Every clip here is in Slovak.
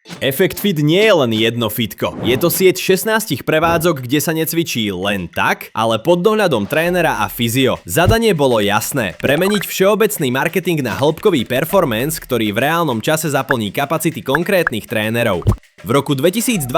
Effect Fit nie je len jedno fitko. Je to sieť 16 prevádzok, kde sa necvičí len tak, ale pod dohľadom trénera a fyzio. Zadanie bolo jasné. Premeniť všeobecný marketing na hĺbkový performance, ktorý v reálnom čase zaplní kapacity konkrétnych trénerov. V roku 2025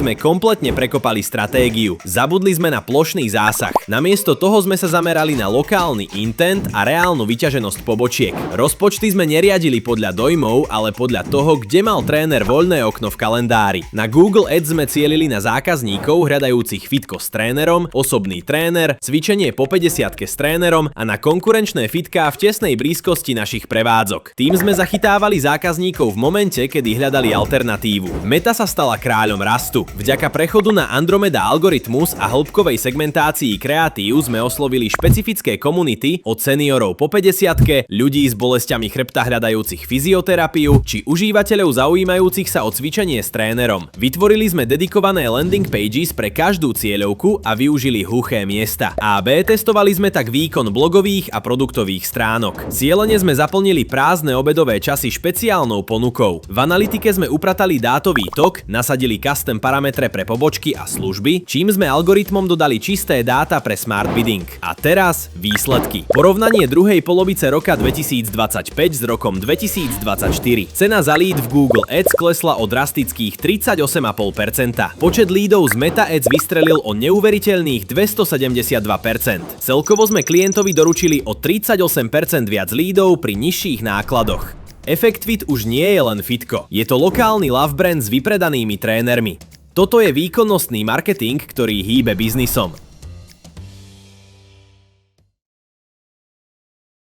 sme kompletne prekopali stratégiu. Zabudli sme na plošný zásah. Namiesto toho sme sa zamerali na lokálny intent a reálnu vyťaženosť pobočiek. Rozpočty sme neriadili podľa dojmov, ale podľa toho, kde mal tréner voľné okno v kalendári. Na Google Ads sme cielili na zákazníkov hľadajúcich fitko s trénerom, osobný tréner, cvičenie po 50-ke s trénerom a na konkurenčné fitká v tesnej blízkosti našich prevádzok. Tým sme zachytávali zákazníkov v momente, kedy hľadali alternatívu. Meta sa stala kráľom rastu. Vďaka prechodu na Andromeda algoritmus a hĺbkovej segmentácii kreatív sme oslovili špecifické komunity od seniorov po 50-ke, ľudí s bolesťami chrbta hľadajúcich fyzioterapiu či užívateľov zaujímajúcich sa o cvičenie s trénerom. Vytvorili sme dedikované landing pages pre každú cieľovku a využili hluché miesta. AB testovali sme tak výkon blogových a produktových stránok. Cielene sme zaplnili prázdne obedové časy špeciálnou ponukou. V analytike sme upratali dátový tok, nasadili custom parametre pre pobočky a služby, čím sme algoritmom dodali čisté dáta pre smart bidding. A teraz výsledky. Porovnanie druhej polovice roka 2025 s rokom 2024. Cena za lead v Google Ads klesla o drastických 38,5%. Počet lídov z Meta Ads vystrelil o neuveriteľných 272%. Celkovo sme klientovi doručili o 38% viac lídov pri nižších nákladoch. Effect Fit už nie je len fitko, je to lokálny love brand s vypredanými trénermi. Toto je výkonnostný marketing, ktorý hýbe biznisom.